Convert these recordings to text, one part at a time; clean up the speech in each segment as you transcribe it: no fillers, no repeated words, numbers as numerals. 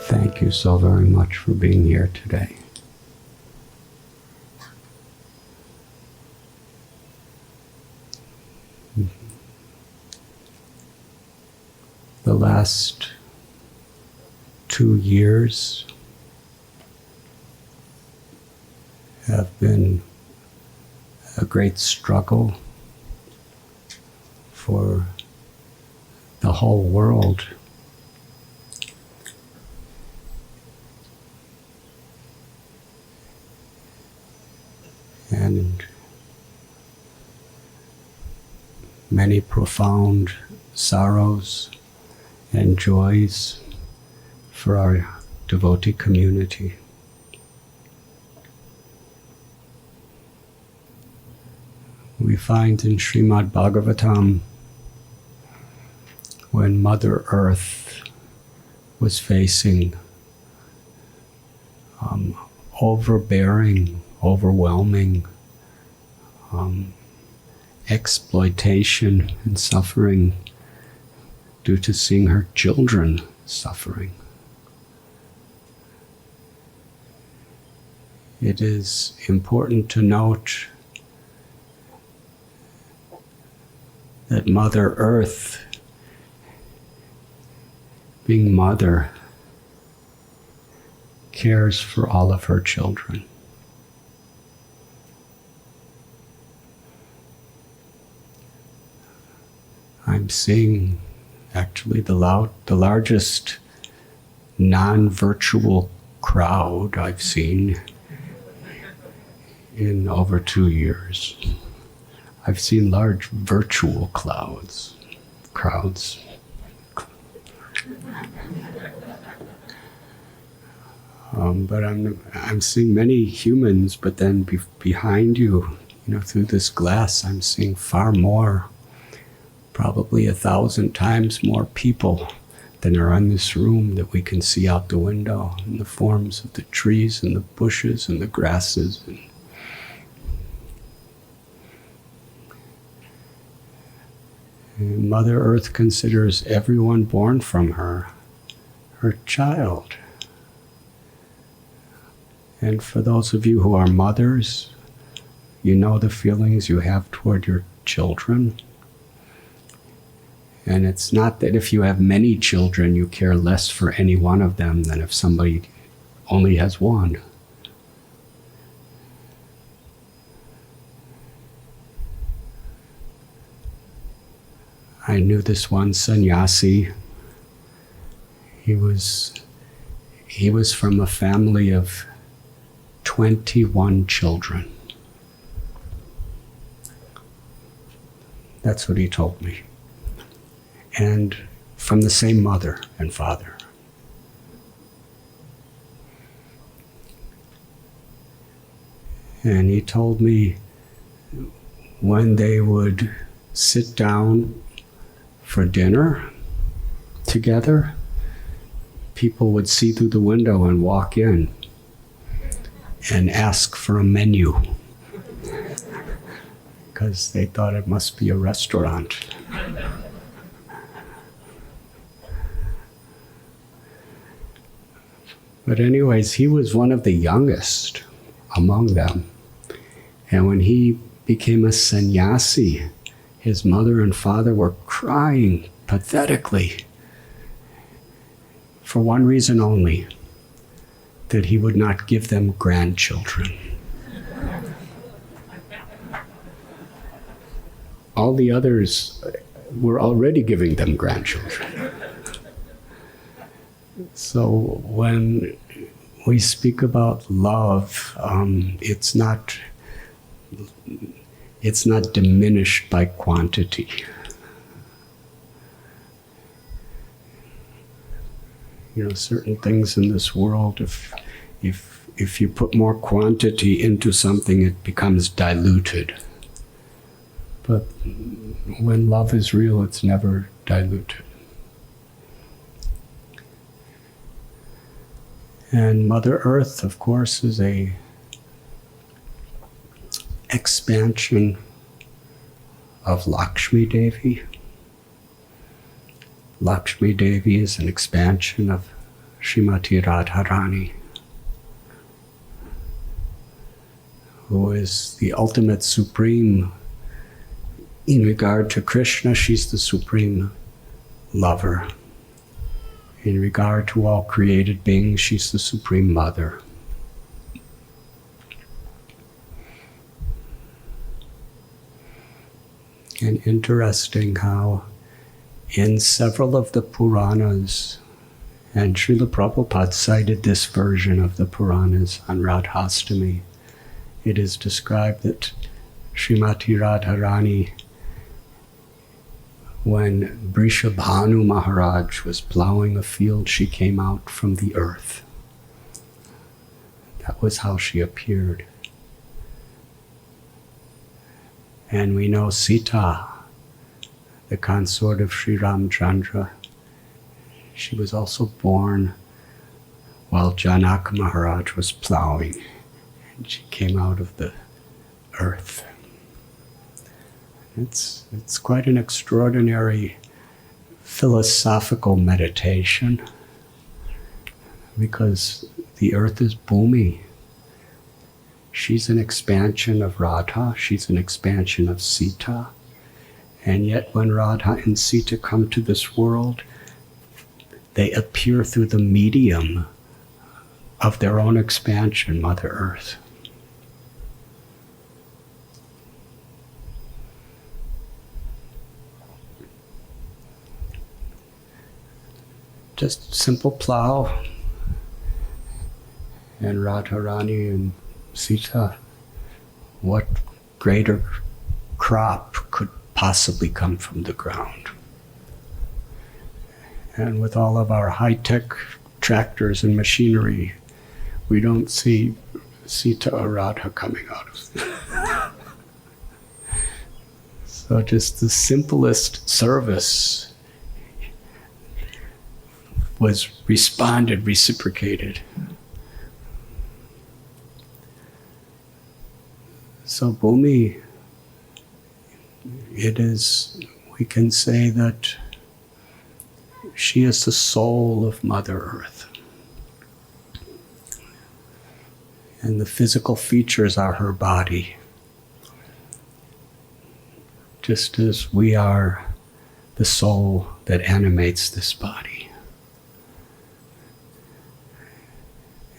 Thank you so very much for being here today. The last 2 years have been a great struggle for the whole world. And many profound sorrows and joys for our devotee community. We find in Srimad Bhagavatam, when Mother Earth was facing overbearing, overwhelming exploitation and suffering due to seeing her children suffering. It is important to note that Mother Earth, being mother, cares for all of her children. I'm seeing actually the largest non-virtual crowd I've seen in over 2 years. I've seen large virtual crowds. But I'm seeing many humans, but then behind you, through this glass, I'm seeing far more, probably 1,000 times more people than are in this room that we can see out the window in the forms of the trees and the bushes and the grasses. And Mother Earth considers everyone born from her child. And for those of you who are mothers, you know the feelings you have toward your children. And it's not that if you have many children, you care less for any one of them than if somebody only has one. I knew this one sannyasi. He was from a family of 21 children. That's what he told me. And from the same mother and father. And he told me when they would sit down for dinner together, people would see through the window and walk in and ask for a menu because they thought it must be a restaurant. But anyways, he was one of the youngest among them. And when he became a sannyasi, his mother and father were crying pathetically for one reason only, that he would not give them grandchildren. All the others were already giving them grandchildren. So when we speak about love, it's not diminished by quantity. Certain things in this world, if you put more quantity into something, it becomes diluted. But when love is real, it's never diluted. And Mother Earth, of course, is a expansion of Lakshmi Devi. Lakshmi Devi is an expansion of Srimati Radharani, who is the ultimate supreme. In regard to Krishna, she's the supreme lover. In regard to all created beings, she's the supreme mother. And interesting how in several of the Puranas, and Srila Prabhupada cited this version of the Puranas on Radhastami, it is described that Srimati Radharani, when Vrishabhanu Maharaj was plowing a field, she came out from the earth. That was how she appeared. And we know Sita, the consort of Sri Ramchandra, she was also born while Janaka Maharaj was plowing, and she came out of the earth. It's quite an extraordinary philosophical meditation, because the earth is Bhumi. She's an expansion of Radha, she's an expansion of Sita, and yet when Radha and Sita come to this world, they appear through the medium of their own expansion, Mother Earth. Just simple plow, and Radharani and Sita, what greater crop could possibly come from the ground? And with all of our high-tech tractors and machinery, we don't see Sita or Radha coming out of So just the simplest service was reciprocated. So Bhumi, we can say that she is the soul of Mother Earth. And the physical features are her body. Just as we are the soul that animates this body.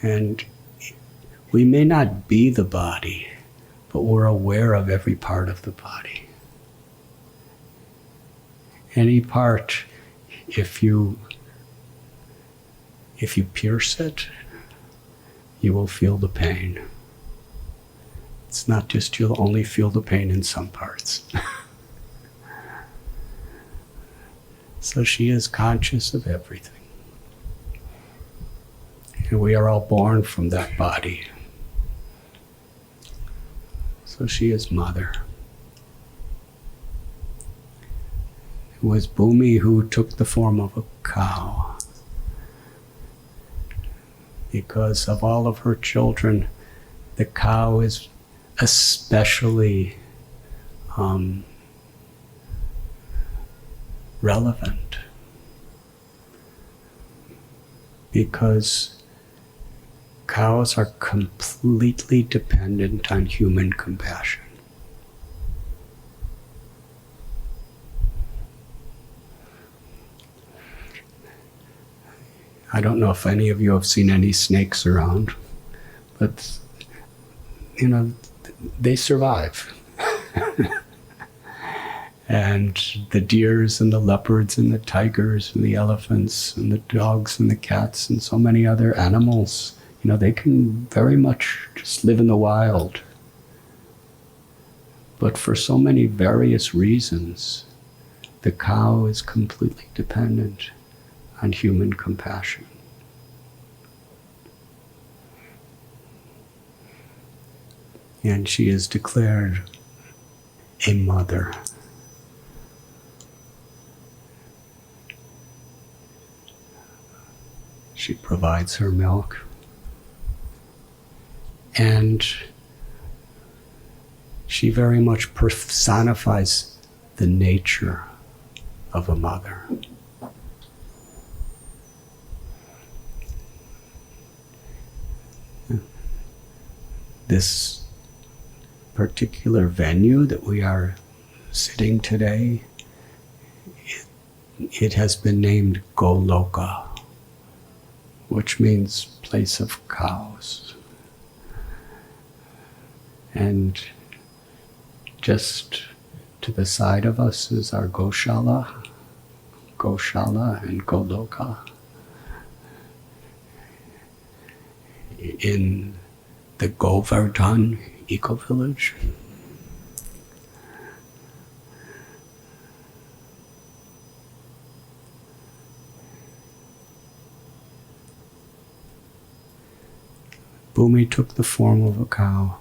And we may not be the body, but we're aware of every part of the body. Any part, if you pierce it, you will feel the pain. It's not just you'll only feel the pain in some parts. So she is conscious of everything. And we are all born from that body. So she is Mother. It was Bhumi who took the form of a cow. Because of all of her children, the cow is especially relevant. Because cows are completely dependent on human compassion. I don't know if any of you have seen any snakes around, but, they survive. And the deers and the leopards and the tigers and the elephants and the dogs and the cats and so many other animals, they can very much just live in the wild. But for so many various reasons, the cow is completely dependent on human compassion. And she is declared a mother. She provides her milk. And she very much personifies the nature of a mother. this particular venue that we are sitting today, it has been named Goloka, which means place of cows. And just to the side of us is our Goshala and Goloka. In the Govardhan eco-village. Bhumi took the form of a cow.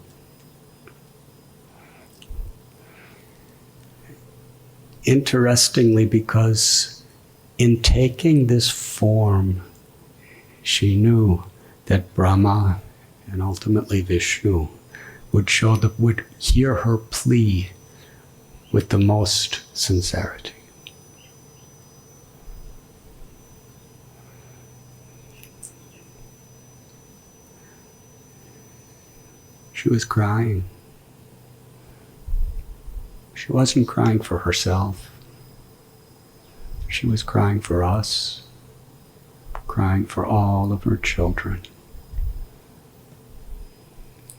Interestingly, because in taking this form, she knew that Brahma and ultimately Vishnu would hear her plea with the most sincerity. She was crying. She wasn't crying for herself. She was crying for us, crying for all of her children.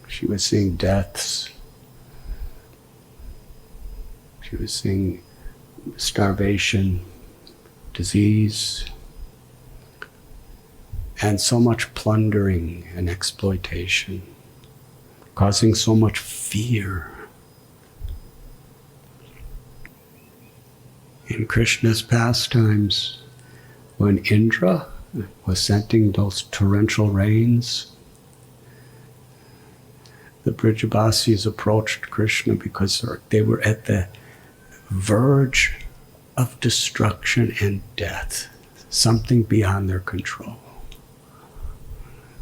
She was seeing deaths. She was seeing starvation, disease, and so much plundering and exploitation, causing so much fear. In Krishna's pastimes, when Indra was sending those torrential rains, the Brijabasis approached Krishna because they were at the verge of destruction and death, something beyond their control.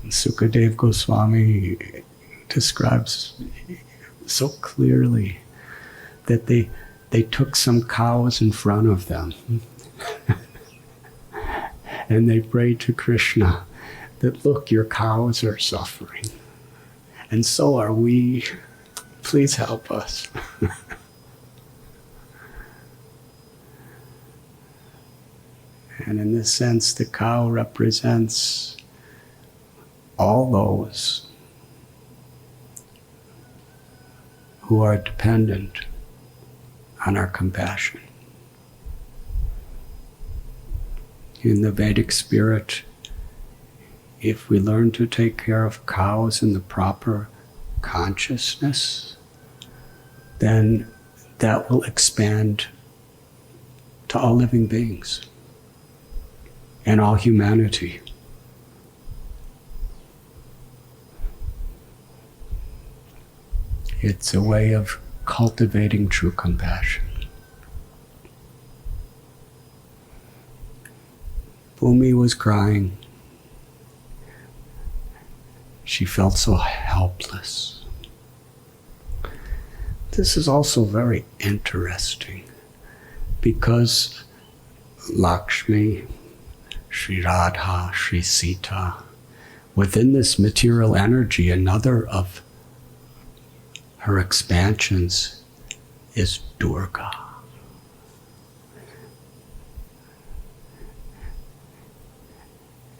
And Sukadev Goswami describes so clearly that they took some cows in front of them and they prayed to Krishna that, look, your cows are suffering. And so are we. Please help us. And in this sense, the cow represents all those who are dependent on our compassion. In the Vedic spirit, if we learn to take care of cows in the proper consciousness, then that will expand to all living beings and all humanity. It's a way of cultivating true compassion. Bhumi was crying. She felt so helpless. This is also very interesting because Lakshmi, Sri Radha, Sri Sita, within this material energy, another of her expansions is Durga.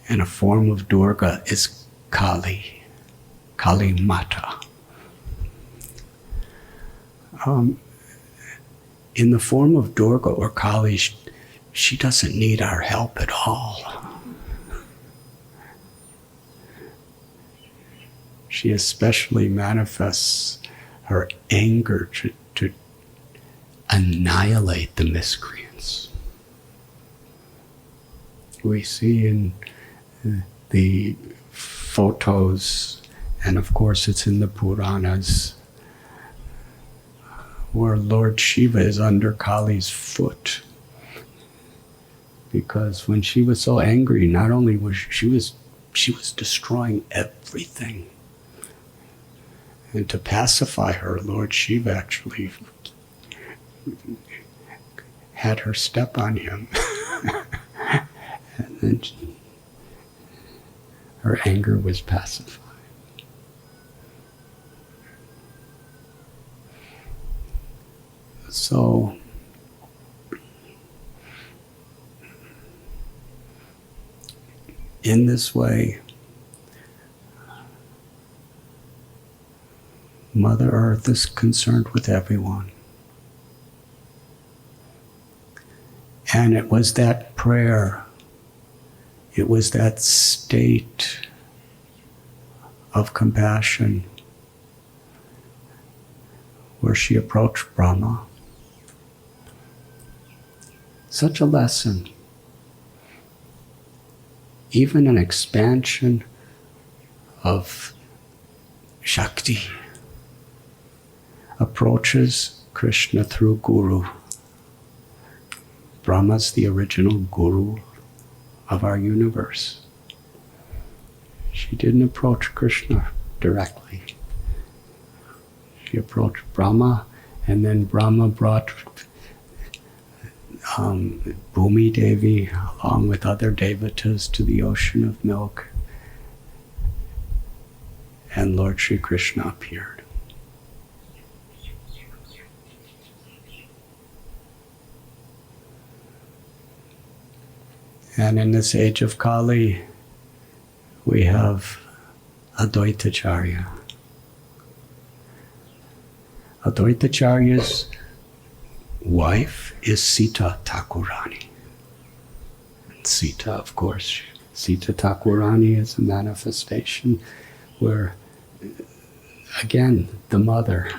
And a form of Durga is Kali Mata. In the form of Durga or Kali, she doesn't need our help at all. She especially manifests her anger to annihilate the miscreants. We see in the photos, and of course it's in the Puranas, where Lord Shiva is under Kali's foot. Because when she was so angry, not only was she was destroying everything. And to pacify her, Lord Shiva actually had her step on him. And then her anger was pacified. So, in this way, Mother Earth is concerned with everyone. And it was that prayer, it was that state of compassion where she approached Brahma. Such a lesson. Even an expansion of Shakti approaches Krishna through Guru. Brahma's the original Guru of our universe. She didn't approach Krishna directly. She approached Brahma, and then Brahma brought Bhumi Devi along with other devatas to the ocean of milk, and Lord Sri Krishna appeared. And in this age of Kali, we have Advaitacharya. Advaitacharya's wife is Sita Thakurani. And Sita, of course, Sita Thakurani is a manifestation where, again, the mother.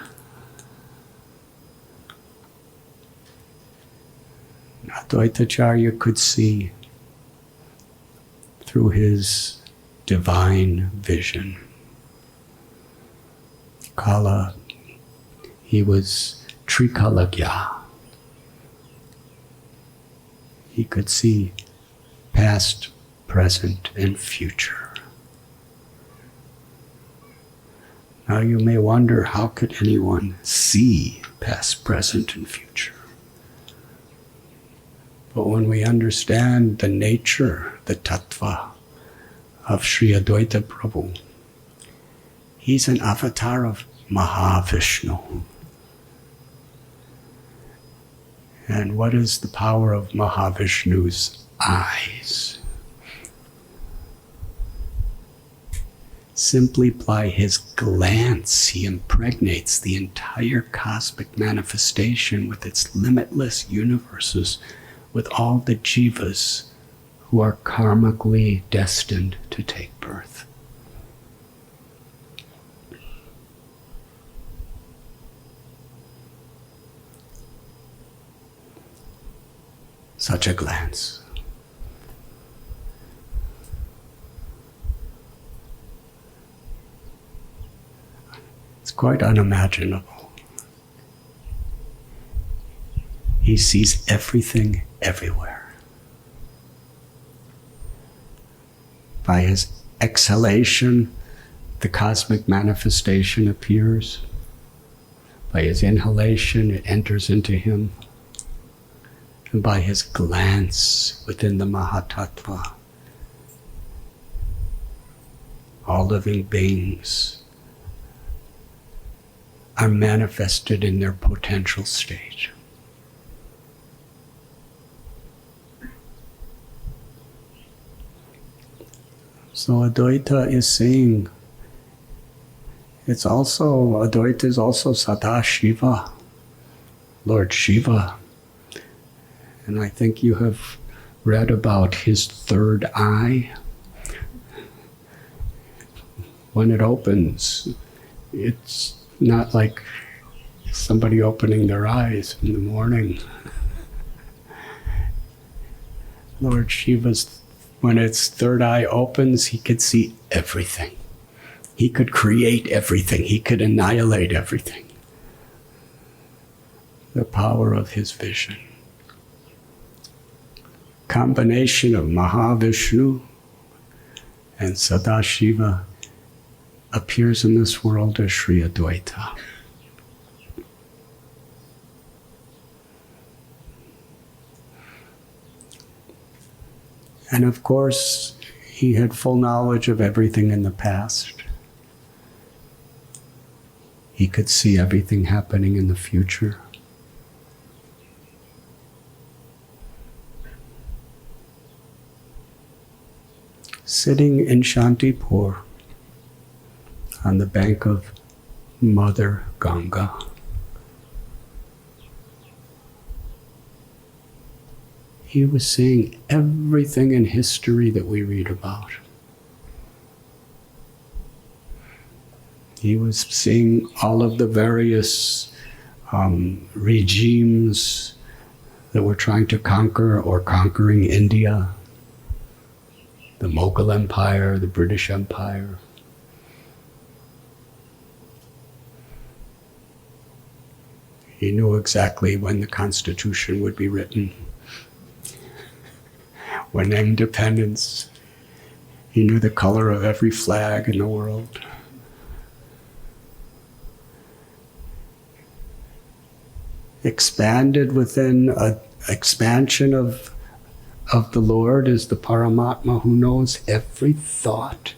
Advaitacharya could see through his divine vision. Kala, he was Trikalagya. He could see past, present, and future. Now you may wonder, how could anyone see past, present, and future? But when we understand the nature, the tattva of Sri Advaita Prabhu, he's an avatar of Mahavishnu. And what is the power of Mahavishnu's eyes? Simply by his glance, he impregnates the entire cosmic manifestation with its limitless universes, with all the jivas who are karmically destined to take birth. Such a glance. It's quite unimaginable. He sees everything everywhere. By his exhalation, the cosmic manifestation appears. By his inhalation, it enters into him. And by his glance within the Mahatattva, all living beings are manifested in their potential state. So Advaita is saying, Advaita is also Sadashiva, Lord Shiva. And I think you have read about his third eye. When it opens, it's not like somebody opening their eyes in the morning. Lord Shiva's, when its third eye opens, he could see everything. He could create everything. He could annihilate everything. The power of his vision. Combination of Mahavishnu and Sadashiva appears in this world as Sri Advaita. And of course, he had full knowledge of everything in the past. He could see everything happening in the future. sitting in Shantipur on the bank of Mother Ganga. He was seeing everything in history that we read about. He was seeing all of the various regimes that were trying to conquer or conquering India, the Mughal Empire, the British Empire. He knew exactly when the Constitution would be written, when independence. He knew the color of every flag in the world. Expanded within an expansion of the Lord is the Paramatma who knows every thought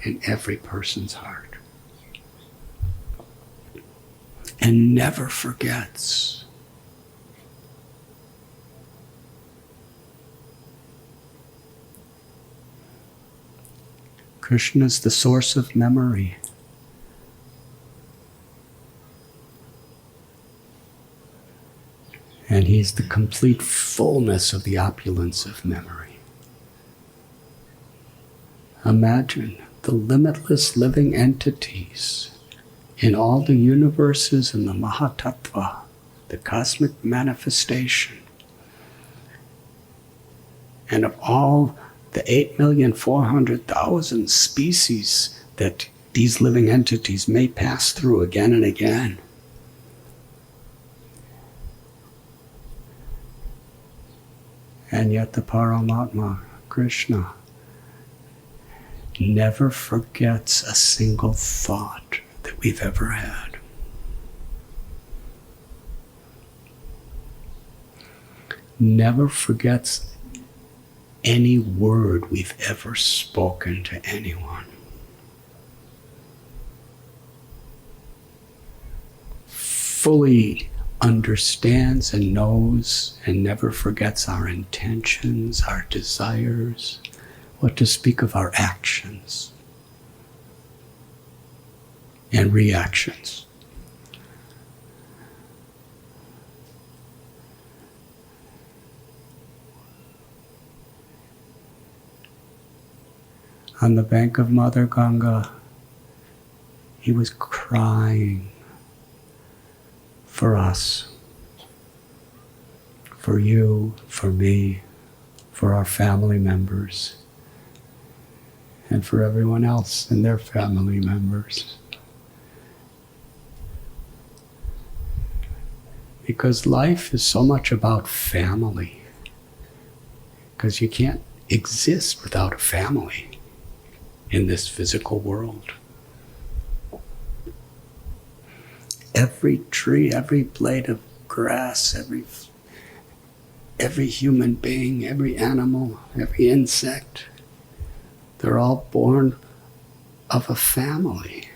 in every person's heart and never forgets. Krishna is the source of memory. And he's the complete fullness of the opulence of memory. Imagine the limitless living entities in all the universes and the Mahatattva, the cosmic manifestation. And of all the 8,400,000 species that these living entities may pass through again and again. And yet the Paramatma, Krishna, never forgets a single thought that we've ever had. Never forgets any word we've ever spoken to anyone. Fully understands and knows and never forgets our intentions, our desires, what to speak of our actions and reactions. On the bank of Mother Ganga, he was crying for us, for you, for me, for our family members, and for everyone else and their family members. Because life is so much about family. Because you can't exist without a family in this physical world. Every tree, every blade of grass, every human being, every animal, every insect, they're all born of a family.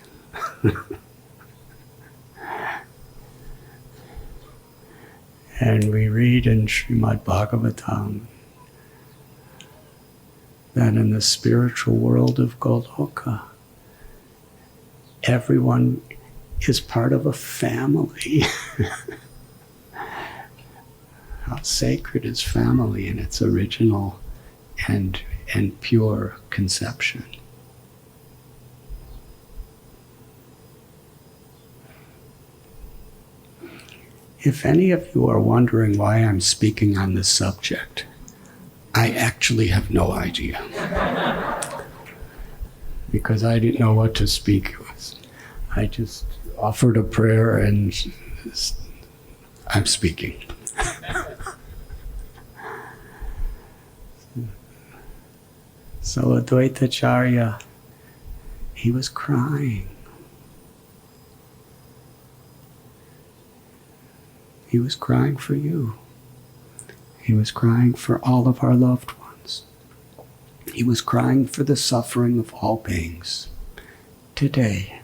And we read in Srimad Bhagavatam that in the spiritual world of Goloka, everyone is part of a family. How sacred is family in its original and pure conception. If any of you are wondering why I'm speaking on this subject, I actually have no idea. Because I didn't know what to speak with. I just offered a prayer and I'm speaking. So Advaitacharya, he was crying. He was crying for you. He was crying for all of our loved ones. He was crying for the suffering of all beings. Today,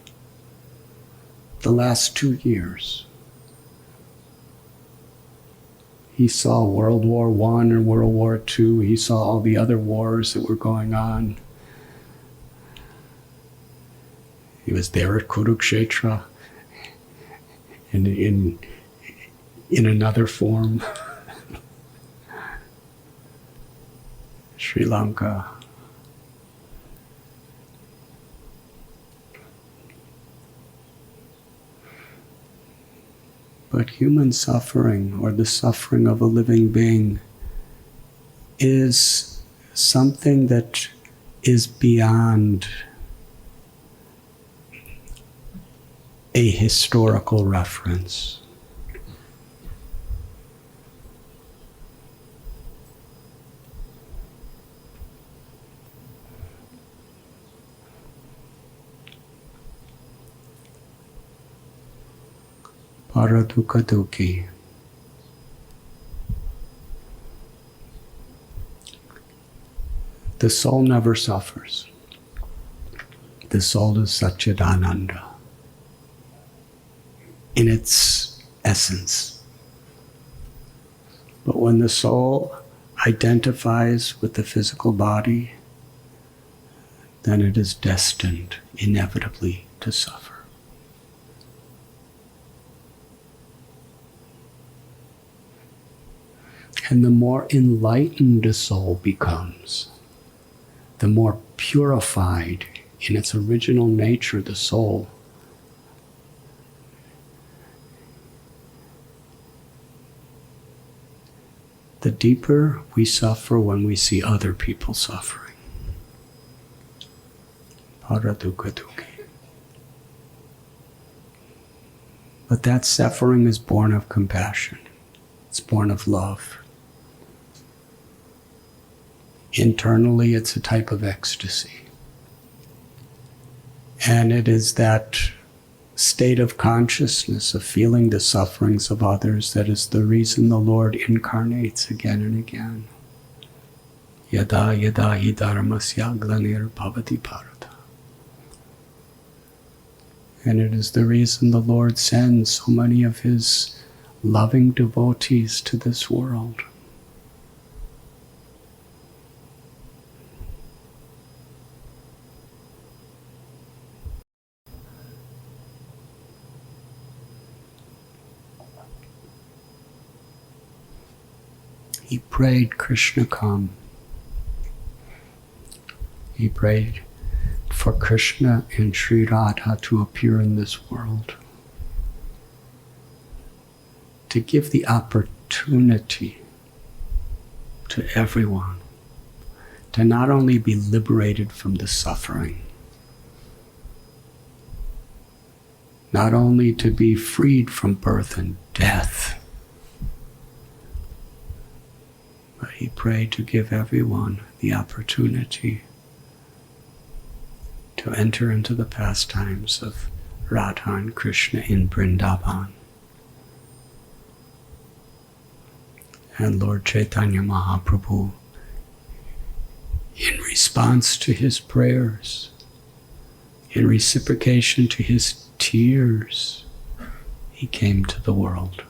the last 2 years, he saw World War I and World War II. He saw all the other wars that were going on. He was there at Kurukshetra, and in another form, Sri Lanka. But human suffering, or the suffering of a living being, is something that is beyond a historical reference. Paradukha dukhi. The soul never suffers. The soul is Satchidananda in its essence. But when the soul identifies with the physical body, then it is destined inevitably to suffer. And the more enlightened a soul becomes, the more purified in its original nature the soul, the deeper we suffer when we see other people suffering. Paradukha dukhi. But that suffering is born of compassion. It's born of love. Internally, it's a type of ecstasy. And it is that state of consciousness of feeling the sufferings of others that is the reason the Lord incarnates again and again. Yada yada hi dharmasya glanir bhavati bharata. And it is the reason the Lord sends so many of His loving devotees to this world. He prayed, Krishna come. He prayed for Krishna and Sri Radha to appear in this world, to give the opportunity to everyone to not only be liberated from the suffering, not only to be freed from birth and death, but he prayed to give everyone the opportunity to enter into the pastimes of Radha and Krishna in Vrindavan. And Lord Chaitanya Mahaprabhu, in response to his prayers, in reciprocation to his tears, he came to the world.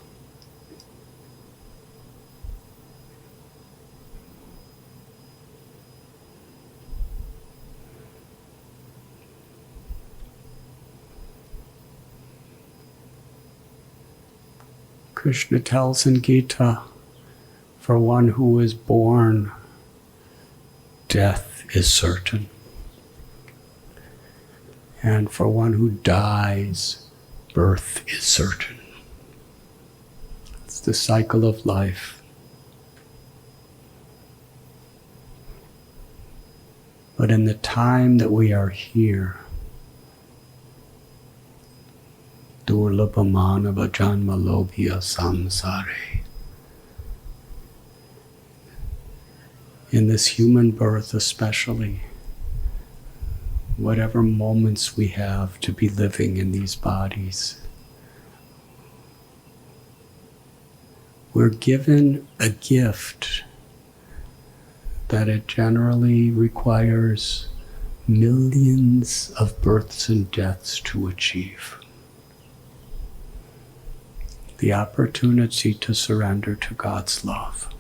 Krishna tells in Gita, for one who is born, death is certain. And for one who dies, birth is certain. It's the cycle of life. But in the time that we are here, Durlabhamana janma lobhya samsare. In this human birth especially, whatever moments we have to be living in these bodies, we're given a gift that it generally requires millions of births and deaths to achieve. The opportunity to surrender to God's love.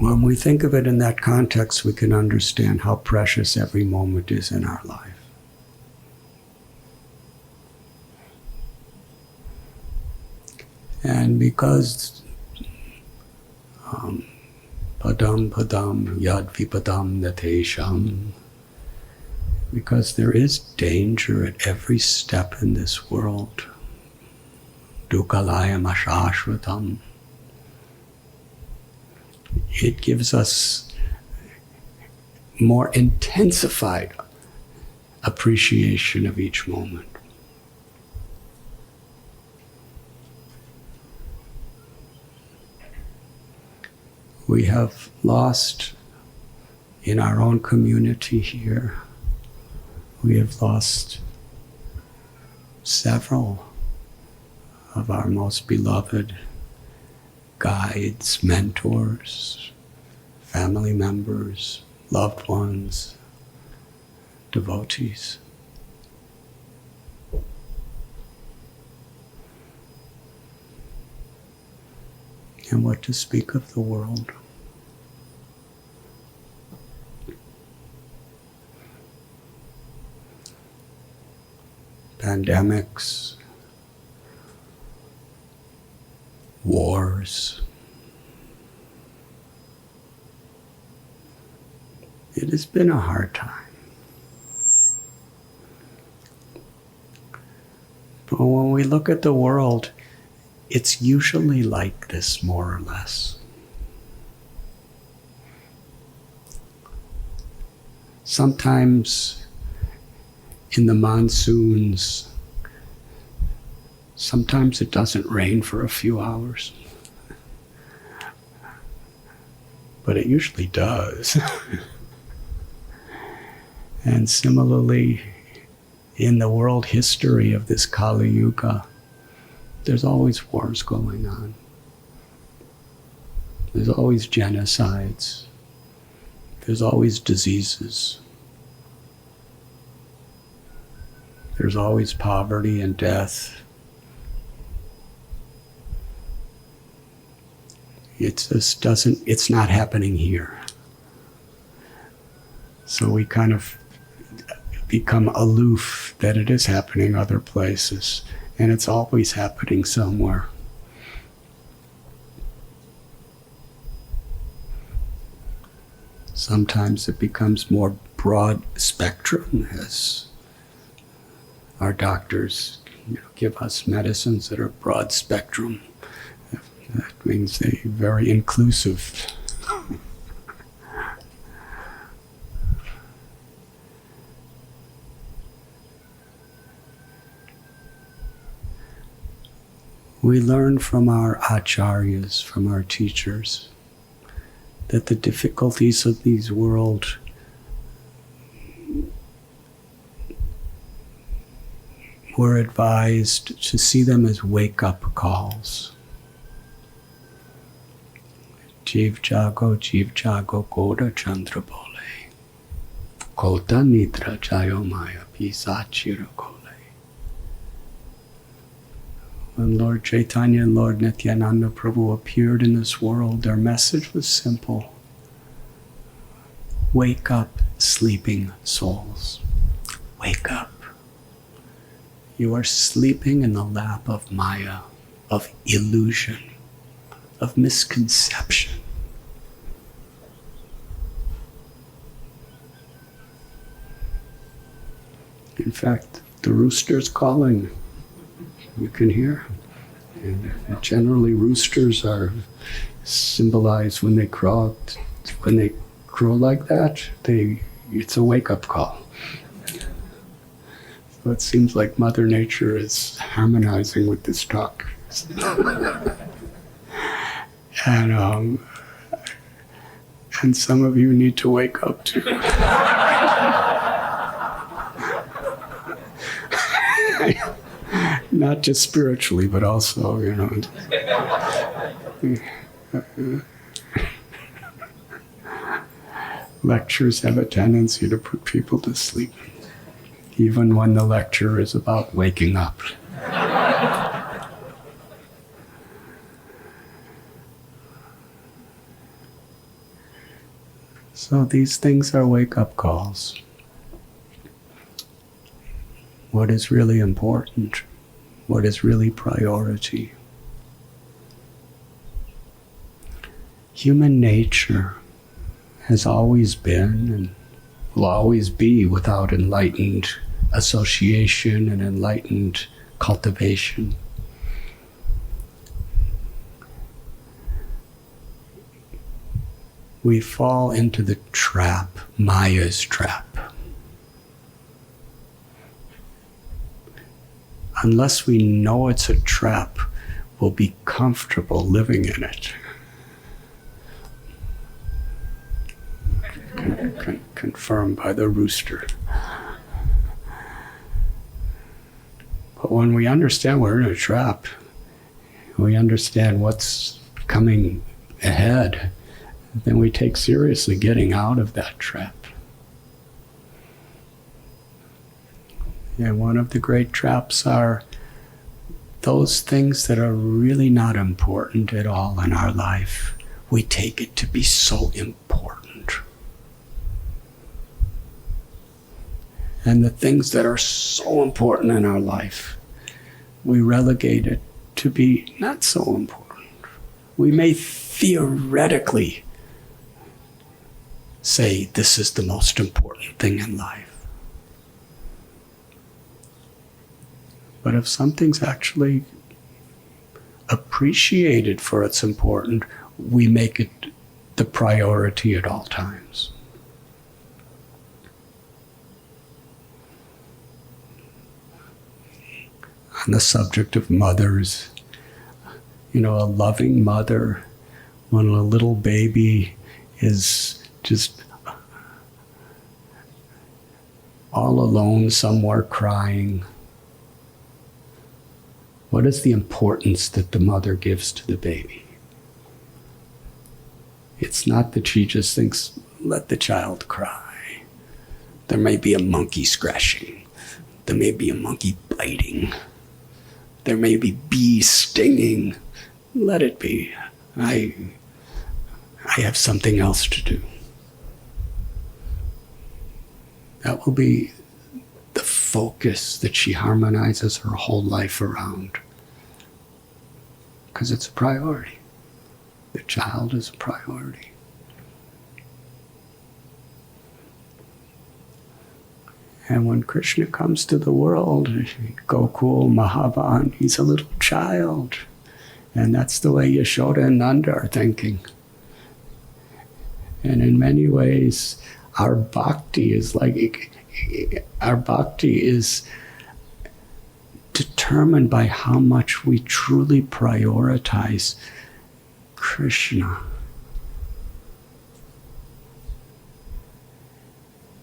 When we think of it in that context, we can understand how precious every moment is in our life. And because padam padam yad vipadam natesham, because there is danger at every step in this world, dukalayam ashashvatam, it gives us more intensified appreciation of each moment. We have lost in our own community here, we have lost several of our most beloved guides, mentors, family members, loved ones, devotees. And what to speak of the world. Pandemics, wars. It has been a hard time. But when we look at the world, it's usually like this, more or less. Sometimes in the monsoons, sometimes it doesn't rain for a few hours. But it usually does. And similarly, in the world history of this Kali Yuga, there's always wars going on. There's always genocides. There's always diseases. There's always poverty and death. It's not happening here. So we kind of become aloof that it is happening other places. And it's always happening somewhere. Sometimes it becomes more broad spectrum as our doctors give us medicines that are broad spectrum. That means they're very inclusive. We learn from our acharyas, from our teachers, that the difficulties of these world were advised to see them as wake-up calls. Jiv jago goda chandra bole, kota nidra jayo maya pisachira kole. When Lord Chaitanya and Lord Nityananda Prabhu appeared in this world, their message was simple. Wake up, sleeping souls. Wake up. You are sleeping in the lap of Maya, of illusion, of misconception. In fact, the rooster's calling. You can hear. And generally roosters are symbolized when they crow like that, it's a wake-up call. So it seems like Mother Nature is harmonizing with this talk. And some of you need to wake up too. Not just spiritually, but also, lectures have a tendency to put people to sleep, even when the lecture is about waking up. So these things are wake-up calls. What is really important? What is really priority? Human nature has always been and will always be without enlightened association and enlightened cultivation. We fall into the trap, Maya's trap. Unless we know it's a trap, we'll be comfortable living in it. Confirmed by the rooster. But when we understand we're in a trap, we understand what's coming ahead, then we take seriously getting out of that trap. And one of the great traps are those things that are really not important at all in our life. We take it to be so important. And the things that are so important in our life, we relegate it to be not so important. We may theoretically say this is the most important thing in life. But if something's actually appreciated for its importance, we make it the priority at all times. On the subject of mothers, a loving mother, when a little baby is just all alone somewhere crying, what is the importance that the mother gives to the baby? It's not that she just thinks, let the child cry. There may be a monkey scratching. There may be a monkey biting. There may be bees stinging. Let it be. I have something else to do. That will be the focus that she harmonizes her whole life around. Because it's a priority. The child is a priority. And when Krishna comes to the world, Gokul, Mahavan, he's a little child. And that's the way Yashoda and Nanda are thinking. And in many ways, our bhakti is determined by how much we truly prioritize Krishna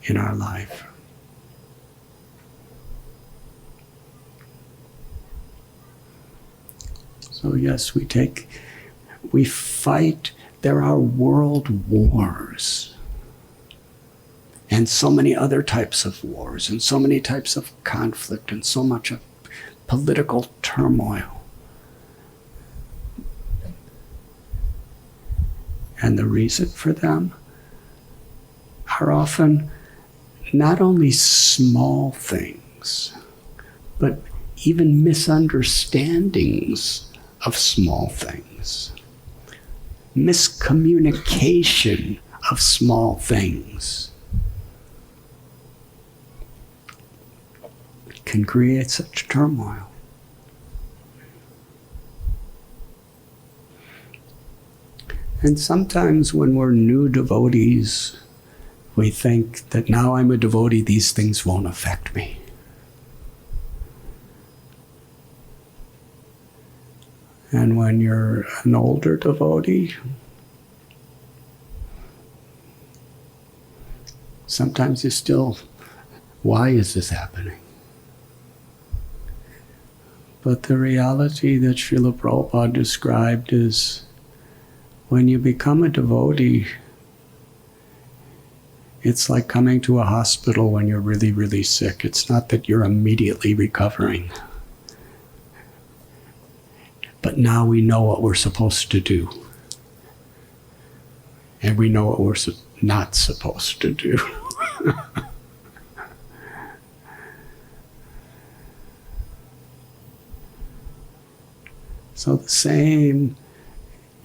in our life. So yes, we fight. There are world wars. And so many other types of wars, and so many types of conflict, and so much of political turmoil. And the reason for them are often not only small things, but even misunderstandings of small things. Miscommunication of small things can create such turmoil. And sometimes when we're new devotees, we think that now I'm a devotee, these things won't affect me. And when you're an older devotee, sometimes you still, why is this happening? But the reality that Srila Prabhupada described is when you become a devotee, it's like coming to a hospital when you're really, really sick. It's not that you're immediately recovering. But now we know what we're supposed to do. And we know what we're not supposed to do. So the same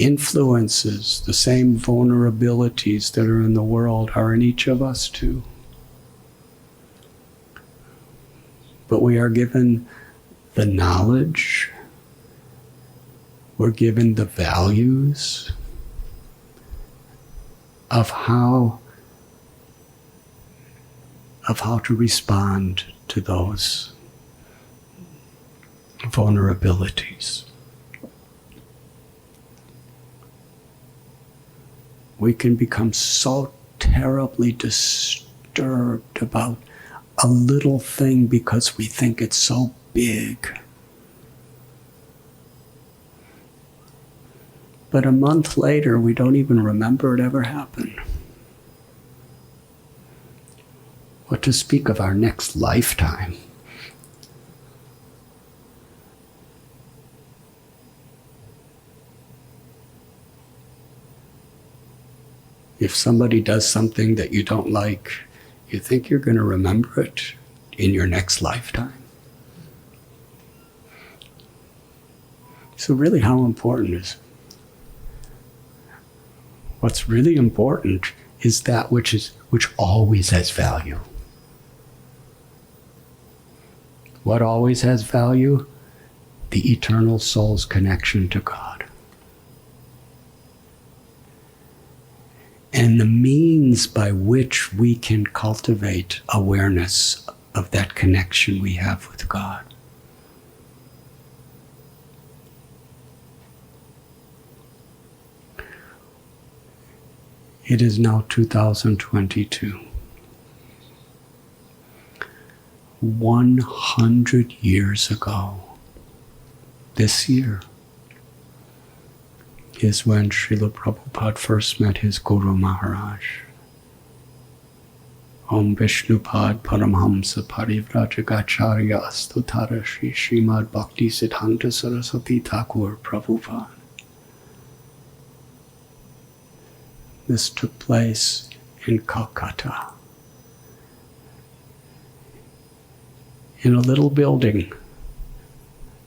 influences, the same vulnerabilities that are in the world are in each of us too. But we are given the knowledge, we're given the values of how to respond to those vulnerabilities. We can become so terribly disturbed about a little thing because we think it's so big. But a month later, we don't even remember it ever happened. What to speak of our next lifetime? If somebody does something that you don't like, you think you're going to remember it in your next lifetime? So really, how important is it? What's really important is that which always has value. What always has value? The eternal soul's connection to God. And the means by which we can cultivate awareness of that connection we have with God. It is now 2022. 100 years ago, this year, is when Srila Prabhupada first met his Guru Maharaj. Om Vishnupad Paramhamsa Parivrajagacharya Astutara Shri Srimad Bhakti Siddhanta Saraswati Thakur Prabhupada. This took place in Calcutta, in a little building,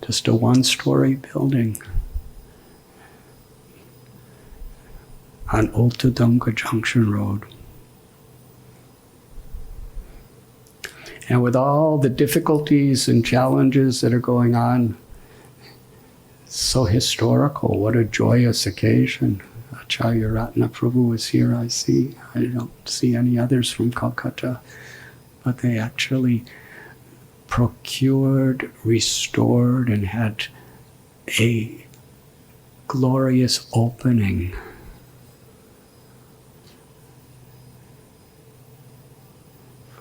just a one-story building on Ultadunga Junction Road. And with all the difficulties and challenges that are going on, it's so historical. What a joyous occasion. Acharya Ratna Prabhu is here, I see. I don't see any others from Calcutta. But they actually procured, restored, and had a glorious opening.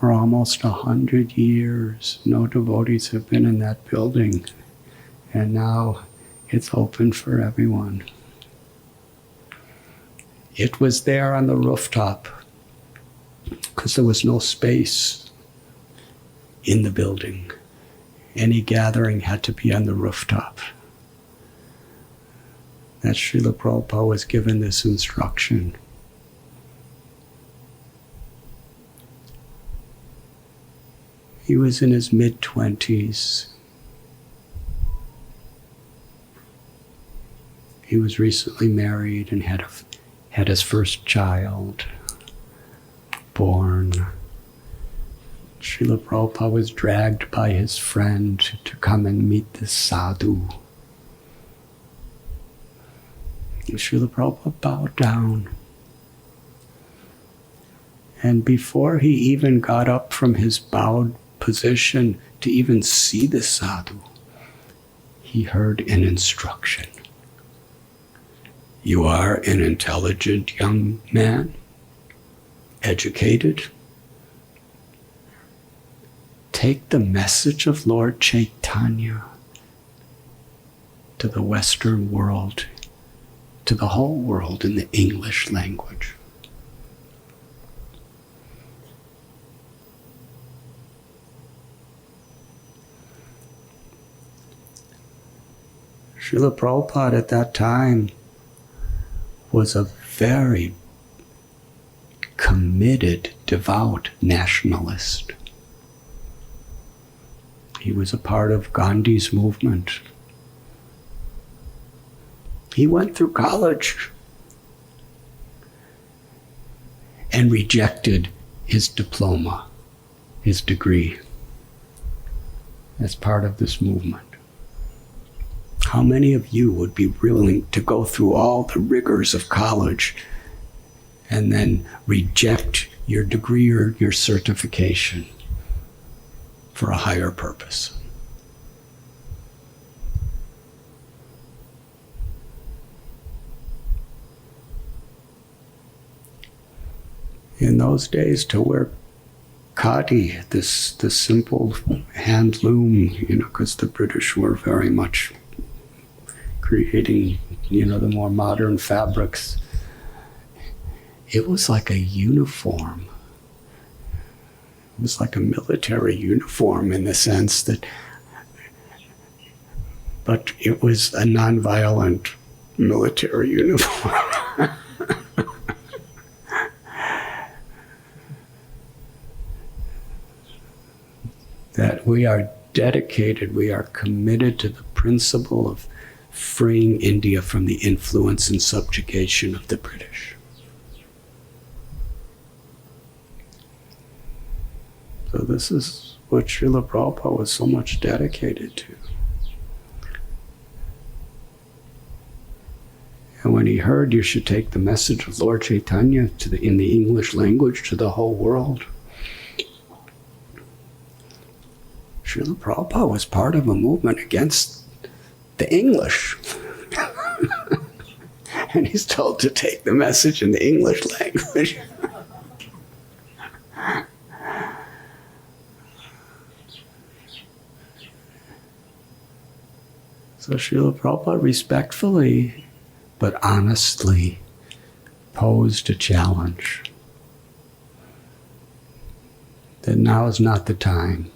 For almost 100 years, no devotees have been in that building. And now it's open for everyone. It was there on the rooftop because there was no space in the building. Any gathering had to be on the rooftop. That Srila Prabhupada was given this instruction. He was in his mid-20s. He was recently married and had his first child born. Srila Prabhupada was dragged by his friend to come and meet this sadhu. And Srila Prabhupada bowed down. And before he even got up from his bowed position to even see the sadhu, he heard an instruction. You are an intelligent young man, educated. Take the message of Lord Chaitanya to the Western world, to the whole world in the English language. Srila Prabhupada at that time was a very committed, devout nationalist. He was a part of Gandhi's movement. He went through college and rejected his diploma, his degree, as part of this movement. How many of you would be willing to go through all the rigors of college and then reject your degree or your certification for a higher purpose? In those days, to wear khadi, this simple hand loom, because the British were very much creating, the more modern fabrics. It was like a uniform. It was like a military uniform in the sense that, but it was a nonviolent military uniform. That we are dedicated, we are committed to the principle of freeing India from the influence and subjugation of the British. So this is what Srila Prabhupada was so much dedicated to. And when he heard you should take the message of Lord Chaitanya in the English language to the whole world, Srila Prabhupada was part of a movement against the English. And he's told to take the message in the English language. So Srila Prabhupada respectfully but honestly posed a challenge. That now is not the time.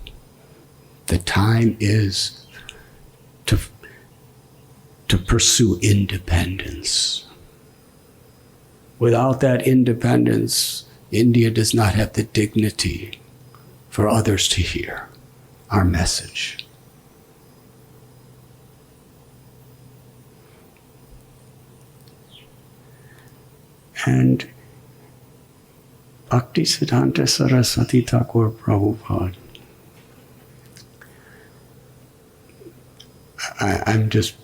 The time is to pursue independence. Without that independence, India does not have the dignity for others to hear our message. And Bhaktisiddhanta Saraswati Thakur Prabhupada, I'm just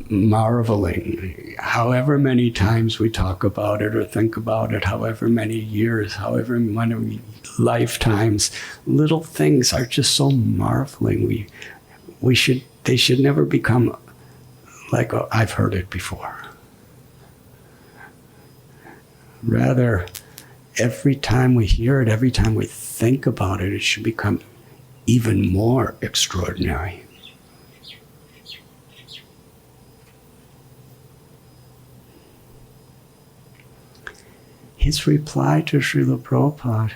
marveling. However many times we talk about it or think about it, however many years, however many lifetimes, little things are just so marveling. They should never become like, oh, I've heard it before. Rather, every time we hear it, every time we think about it, it should become even more extraordinary. His reply to Srila Prabhupada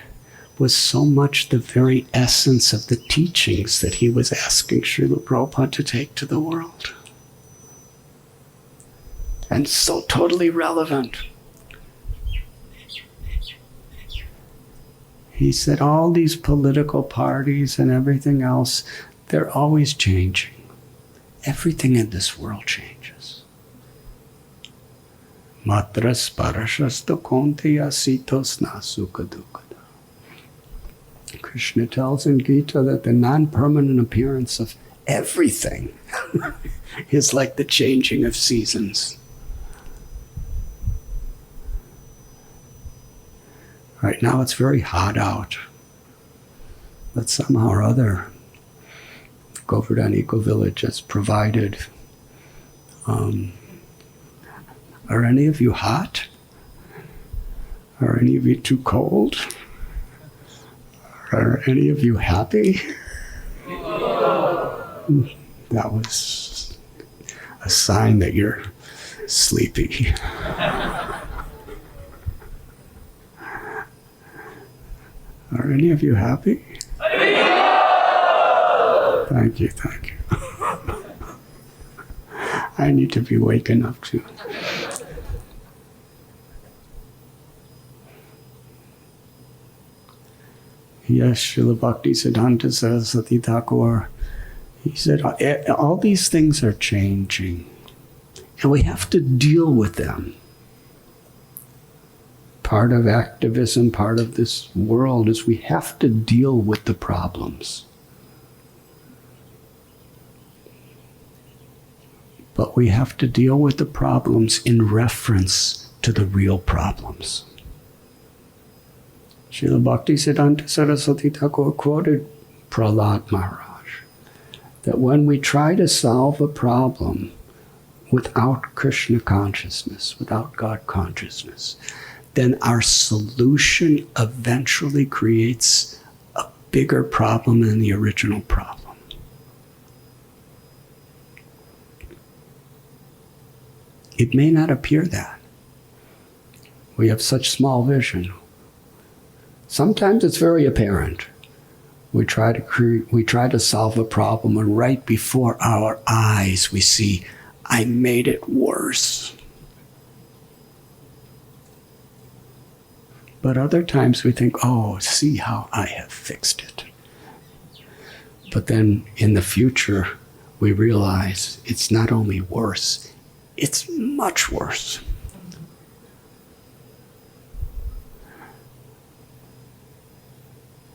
was so much the very essence of the teachings that he was asking Srila Prabhupada to take to the world. And so totally relevant. He said all these political parties and everything else, they're always changing. Everything in this world changes. Matras parashasto konteya sitos nasukadukada. Krishna tells in Gita that the non-permanent appearance of everything is like the changing of seasons. Right now it's very hot out, but somehow or other, Govardhan Eco Village has provided. Are any of you hot? Are any of you too cold? Are any of you happy? That was a sign that you're sleepy. Are any of you happy? Thank you. I need to be waking up too. Yes, Srila Bhaktisiddhanta Saraswati Thakur, he said, all these things are changing, and we have to deal with them. Part of activism, part of this world is we have to deal with the problems. But we have to deal with the problems in reference to the real problems. Srila Bhaktisiddhanta Saraswati Thakur quoted Prahlad Maharaj that when we try to solve a problem without Krishna consciousness, without God consciousness, then our solution eventually creates a bigger problem than the original problem. It may not appear that. We have such small vision. Sometimes it's very apparent. We try to solve a problem, and right before our eyes we see, I made it worse. But other times we think, oh, see how I have fixed it. But then in the future, we realize it's not only worse, it's much worse.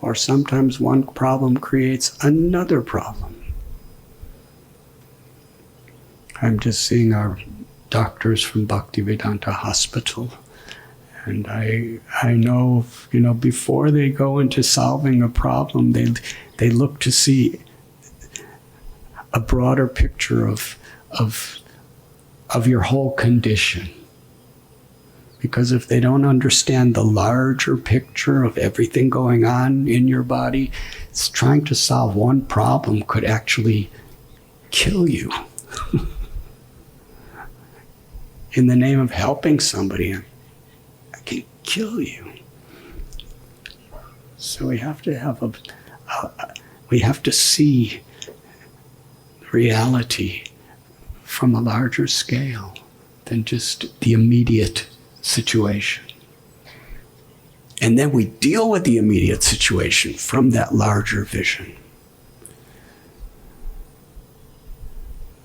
Or sometimes one problem creates another problem. I'm just seeing our doctors from Bhaktivedanta Hospital, and I know, before they go into solving a problem, they look to see a broader picture of your whole condition. Because if they don't understand the larger picture of everything going on in your body, it's trying to solve one problem could actually kill you. In the name of helping somebody, I can kill you. So we have to we have to see reality from a larger scale than just the immediate situation. And then we deal with the immediate situation from that larger vision.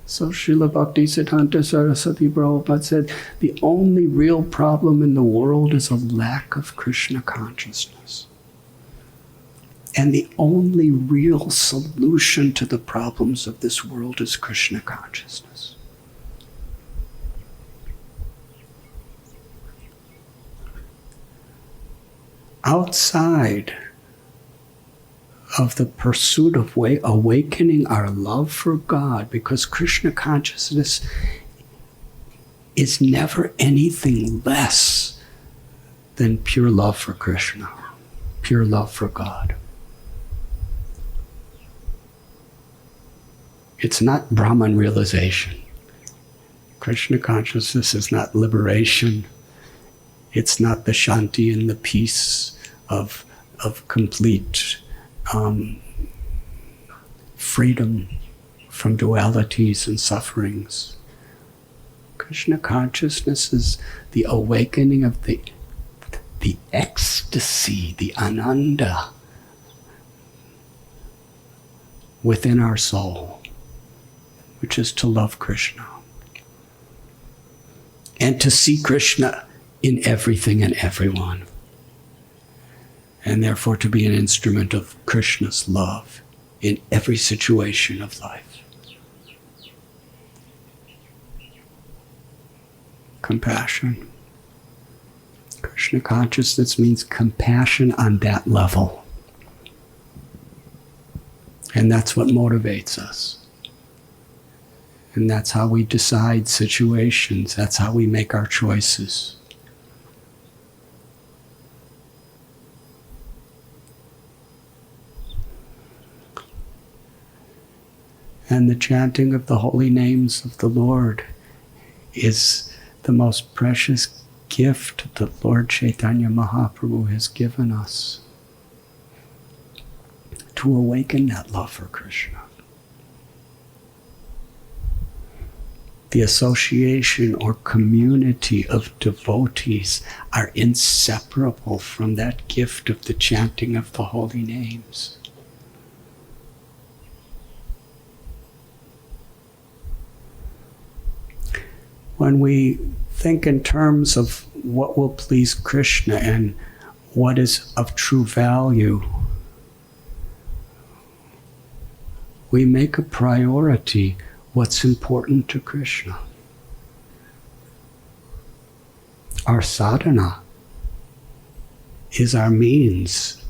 So Srila Bhaktisiddhanta Saraswati Prabhupada said, the only real problem in the world is a lack of Krishna consciousness. And the only real solution to the problems of this world is Krishna consciousness. Outside of the pursuit of awakening our love for God, because Krishna consciousness is never anything less than pure love for Krishna, pure love for God. It's not Brahman realization. Krishna consciousness is not liberation. It's not the shanti and the peace of complete freedom from dualities and sufferings. Krishna consciousness is the awakening of the ecstasy, the ananda within our soul, which is to love Krishna and to see Krishna in everything and everyone, and therefore to be an instrument of Krishna's love in every situation of life. Compassion. Krishna consciousness means compassion on that level. And that's what motivates us. And that's how we decide situations. That's how we make our choices. And the chanting of the holy names of the Lord is the most precious gift that Lord Chaitanya Mahaprabhu has given us to awaken that love for Krishna. the association or community of devotees are inseparable from that gift of the chanting of the holy names. When we think in terms of what will please Krishna and what is of true value, we make a priority what's important to Krishna. Our sadhana is our means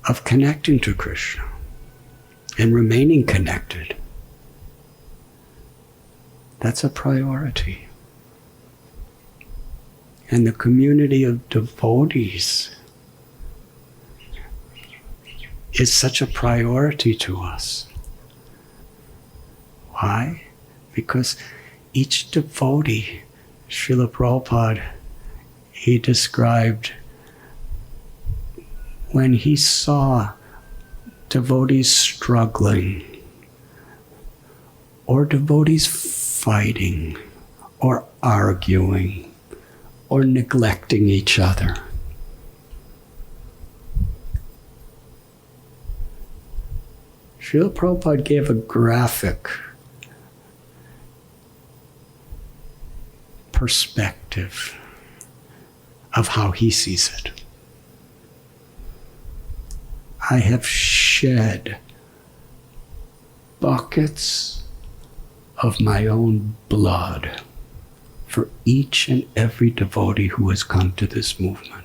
of connecting to Krishna and remaining connected. That's a priority. And the community of devotees is such a priority to us. Why? Because each devotee, Srila Prabhupada, he described when he saw devotees struggling, or devotees fighting, or arguing, or neglecting each other. Srila Prabhupada gave a graphic perspective of how he sees it. I have shed buckets of my own blood for each and every devotee who has come to this movement.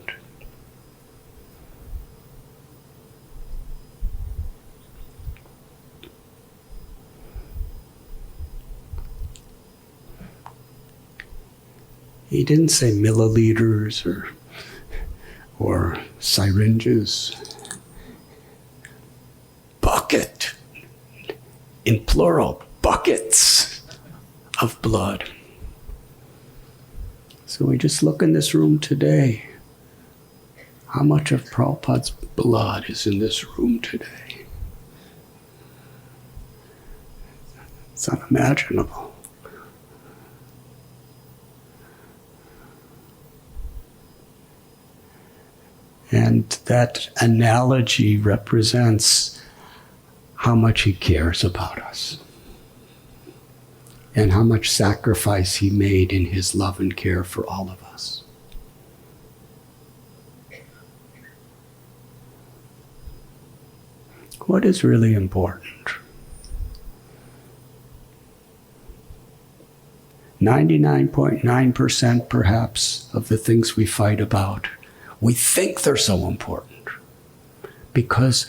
He didn't say milliliters or syringes. Bucket, in plural, buckets of blood. So we just look in this room today. How much of Prabhupada's blood is in this room today? It's unimaginable. And that analogy represents how much he cares about us and how much sacrifice he made in his love and care for all of us. What is really important? 99.9% perhaps of the things we fight about, we think they're so important because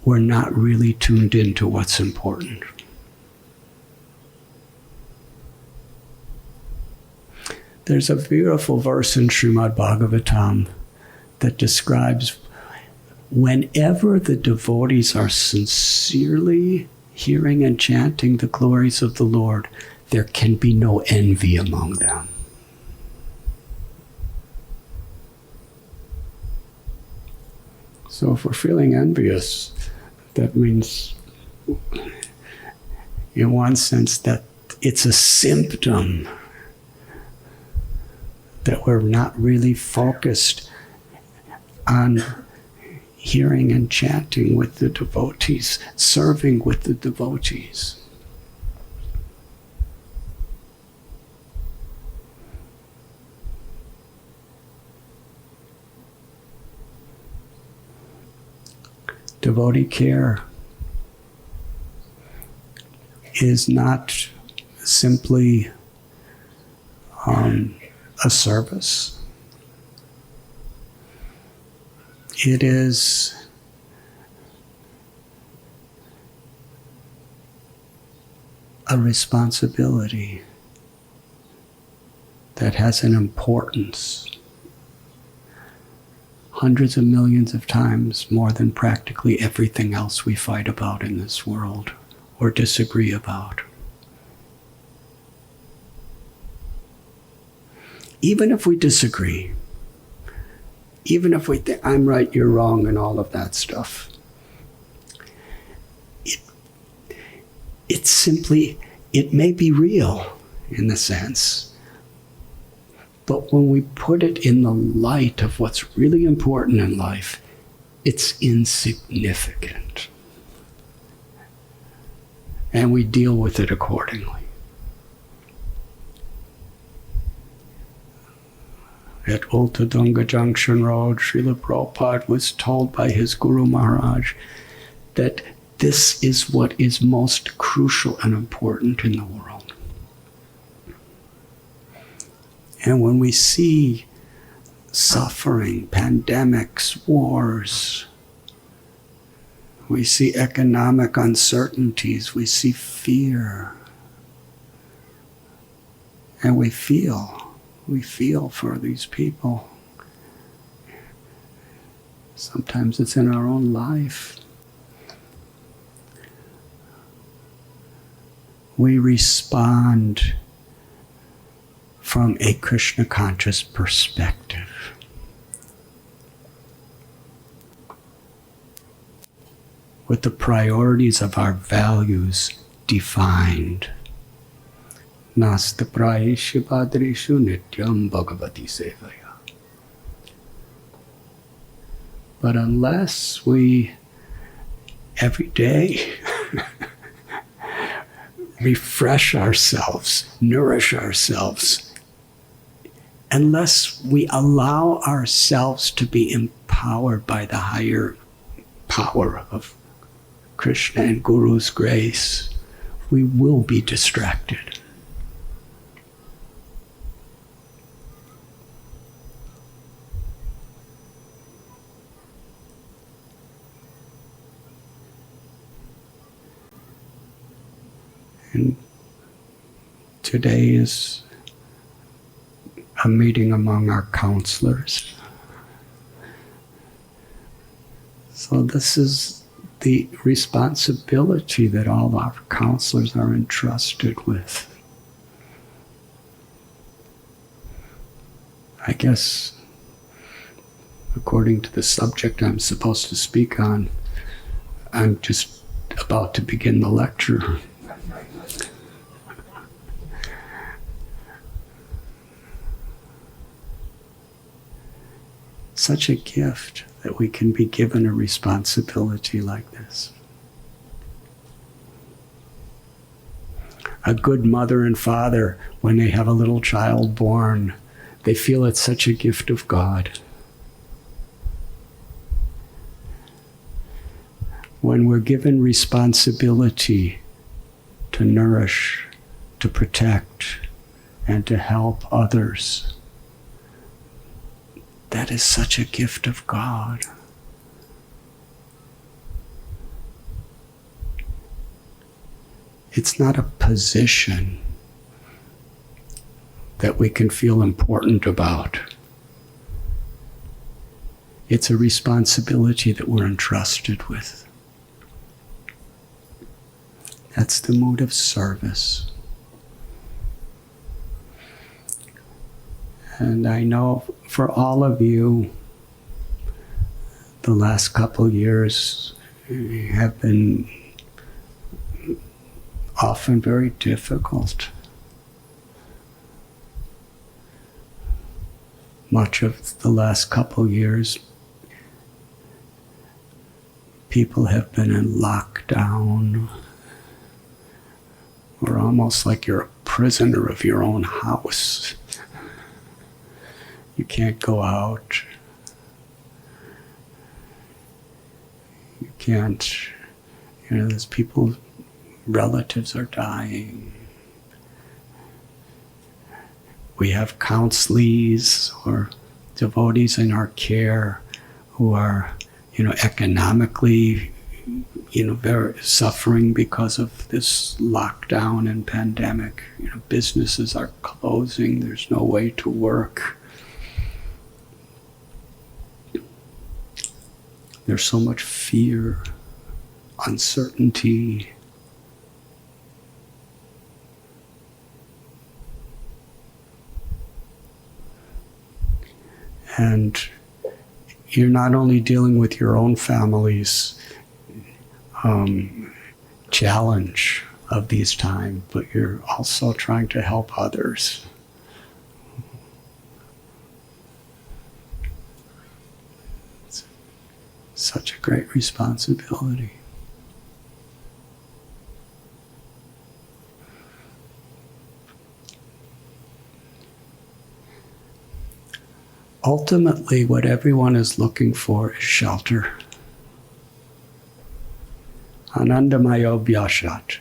we're not really tuned into what's important. There's a beautiful verse in Srimad Bhagavatam that describes whenever the devotees are sincerely hearing and chanting the glories of the Lord, there can be no envy among them. So if we're feeling envious, that means, in one sense, that it's a symptom that we're not really focused on hearing and chanting with the devotees, serving with the devotees. Devotee care is not simply a service. It is a responsibility that has an importance hundreds of millions of times more than practically everything else we fight about in this world or disagree about. Even if we disagree, even if we think I'm right, you're wrong, and all of that stuff, it simply it may be real in a sense, but when we put it in the light of what's really important in life, it's insignificant. And we deal with it accordingly. At Ultadunga Junction Road, Srila Prabhupada was told by his Guru Maharaj that this is what is most crucial and important in the world. And when we see suffering, pandemics, wars, we see economic uncertainties, we see fear, and we feel for these people. Sometimes it's in our own life. We respond from a Krishna conscious perspective. With the priorities of our values defined. Nasta prayeshu padreshu nityam bhagavati sevaya. But unless we every day refresh ourselves, nourish ourselves, unless we allow ourselves to be empowered by the higher power of Krishna and Guru's grace, we will be distracted. And today is a meeting among our counselors. So this is the responsibility that all our counselors are entrusted with. I guess, according to the subject I'm supposed to speak on, I'm just about to begin the lecture. Such a gift that we can be given a responsibility like this. A good mother and father, when they have a little child born, they feel it's such a gift of God. When we're given responsibility to nourish, to protect, and to help others, that is such a gift of God. It's not a position that we can feel important about. It's a responsibility that we're entrusted with. That's the mood of service. And I know for all of you, the last couple years have been often very difficult. Much of the last couple years, people have been in lockdown, or almost like you're a prisoner of your own house. You can't go out. You can't, there's people, relatives are dying. We have counselees or devotees in our care who are, economically, very suffering because of this lockdown and pandemic. Businesses are closing. There's no way to work. There's so much fear, uncertainty. And you're not only dealing with your own family's challenge of these times, but you're also trying to help others. It's such a great responsibility. Ultimately, what everyone is looking for is shelter. Anandamayo Vyashat.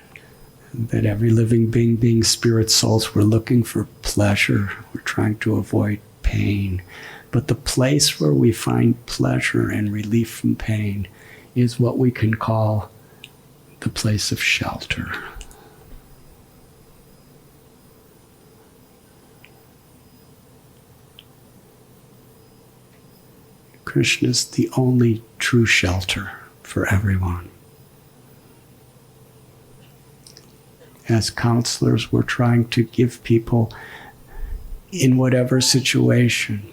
That every living being spirit souls, we're looking for pleasure. We're trying to avoid pain. But the place where we find pleasure and relief from pain is what we can call the place of shelter. Krishna is the only true shelter for everyone. As counselors, we're trying to give people, in whatever situation,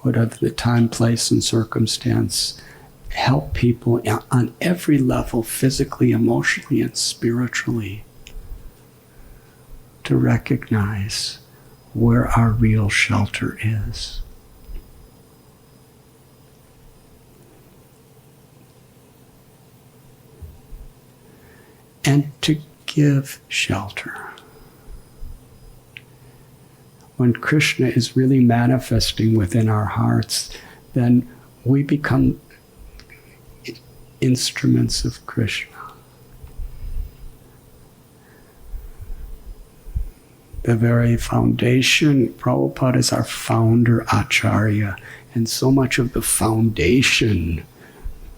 whatever the time, place, and circumstance, help people on every level, physically, emotionally, and spiritually, to recognize where our real shelter is. And to give shelter. When Krishna is really manifesting within our hearts, then we become instruments of Krishna. The very foundation, Prabhupada is our founder Acharya, and so much of the foundation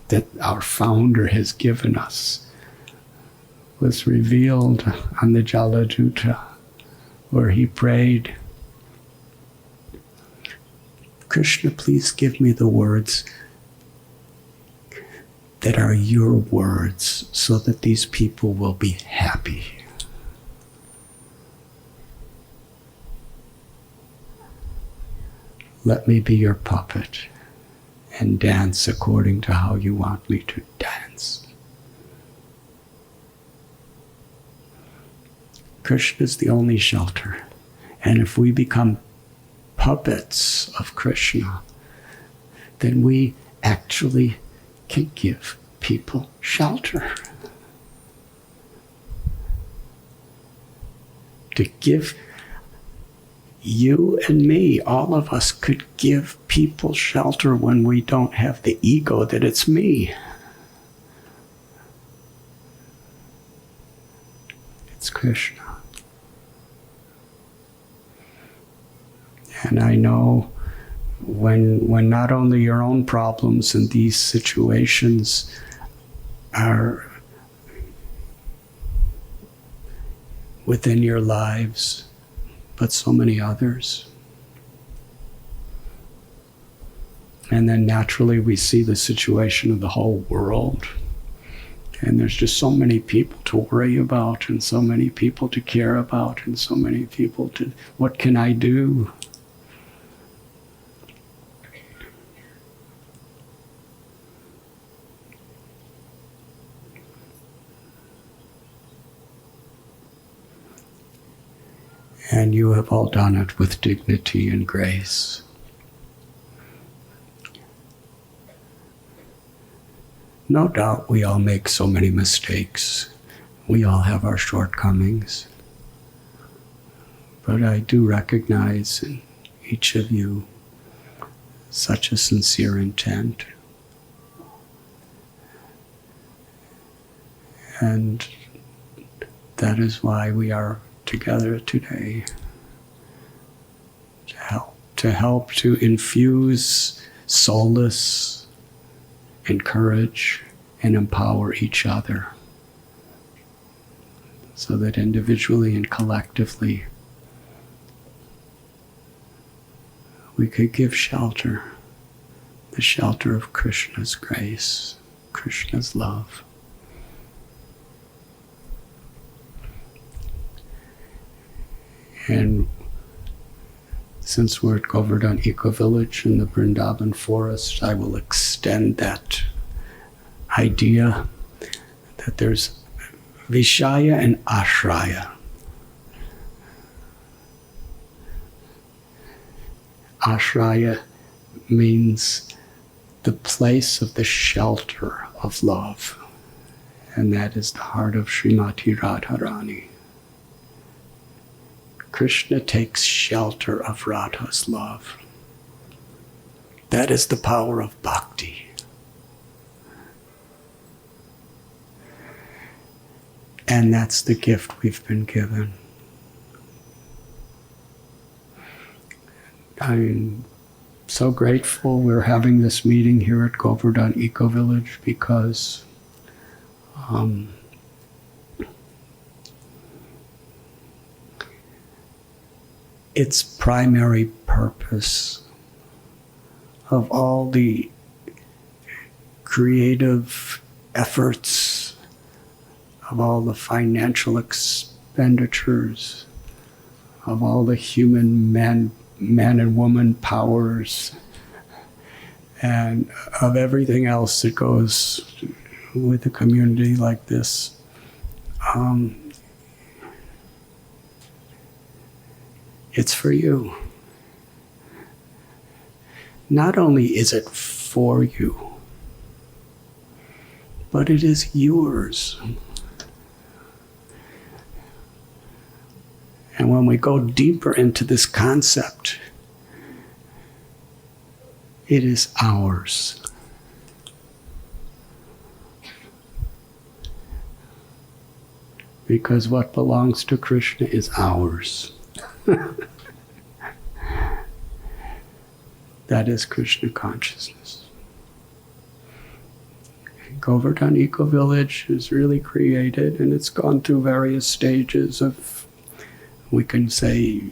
that our founder has given us was revealed on the Jaladuta, where he prayed, Krishna, please give me the words that are your words so that these people will be happy. Let me be your puppet and dance according to how you want me to dance. Krishna is the only shelter. And if we become puppets of Krishna, then we actually can give people shelter. To give you and me, all of us could give people shelter when we don't have the ego that it's me. It's Krishna. And I know when not only your own problems in these situations are within your lives, but so many others. And then naturally we see the situation of the whole world. And there's just so many people to worry about, and so many people to care about, and so many people to, what can I do? And you have all done it with dignity and grace. No doubt we all make so many mistakes. We all have our shortcomings. But I do recognize in each of you such a sincere intent. And that is why we are together today, to help to infuse solace, encourage, and empower each other, so that individually and collectively we could give shelter, the shelter of Krishna's grace, Krishna's love. And since we're at Govardhan Eco Village in the Vrindavan forest, I will extend that idea that there's Vishaya and Ashraya. Ashraya means the place of the shelter of love. And that is the heart of Srimati Radharani. Krishna takes shelter of Radha's love. That is the power of bhakti. And that's the gift we've been given. I'm so grateful we're having this meeting here at Govardhan Eco Village because its primary purpose of all the creative efforts, of all the financial expenditures, of all the human man and woman powers, and of everything else that goes with a community like this. It's for you. Not only is it for you, but it is yours. And when we go deeper into this concept, it is ours. Because what belongs to Krishna is ours. That is Krishna consciousness. Govardhan Eco Village is really created, and it's gone through various stages of, we can say,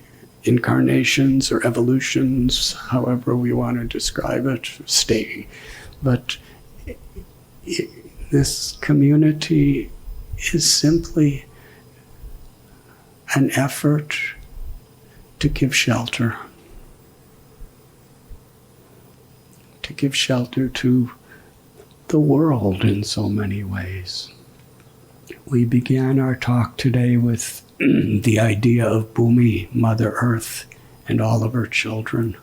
incarnations or evolutions, however we want to describe it, But this community is simply an effort to give shelter. To give shelter to the world in so many ways. We began our talk today with the idea of Bhumi, Mother Earth, and all of her children.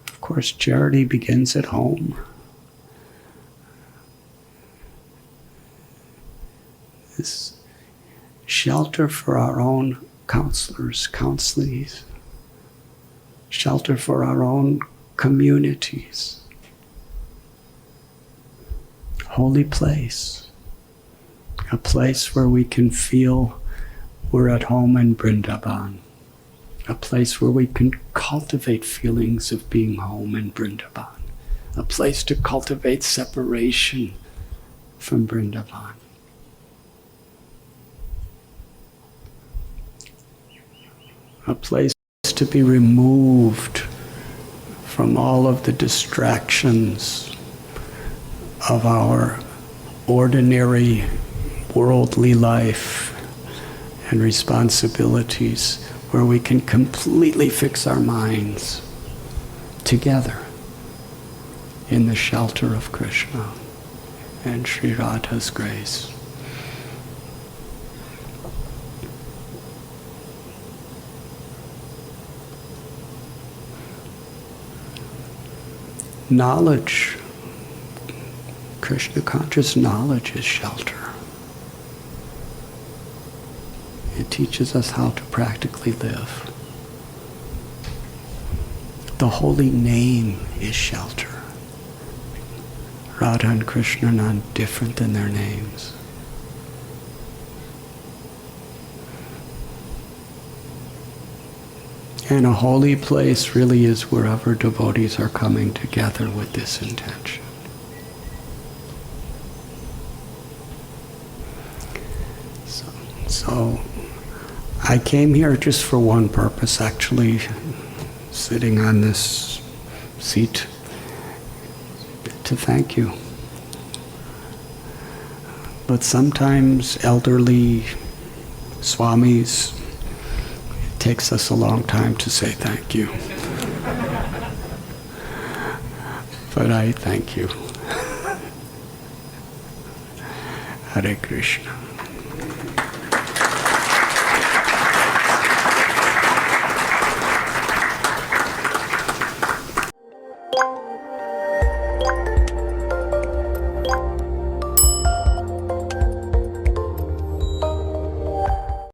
Of course, charity begins at home. This shelter for our own counselors, counselees, shelter for our own communities, holy place, a place where we can feel we're at home in Vrindavan, a place where we can cultivate feelings of being home in Vrindavan, a place to cultivate separation from Vrindavan. A place to be removed from all of the distractions of our ordinary worldly life and responsibilities, where we can completely fix our minds together in the shelter of Krishna and Sri Radha's grace. Knowledge, Krishna conscious knowledge is shelter. It teaches us how to practically live. The holy name is shelter. Radha and Krishna are not different than their names. And a holy place really is wherever devotees are coming together with this intention. So I came here just for one purpose, actually, sitting on this seat, to thank you. But sometimes elderly swamis, it takes us a long time to say thank you. But I thank you. Hare Krishna.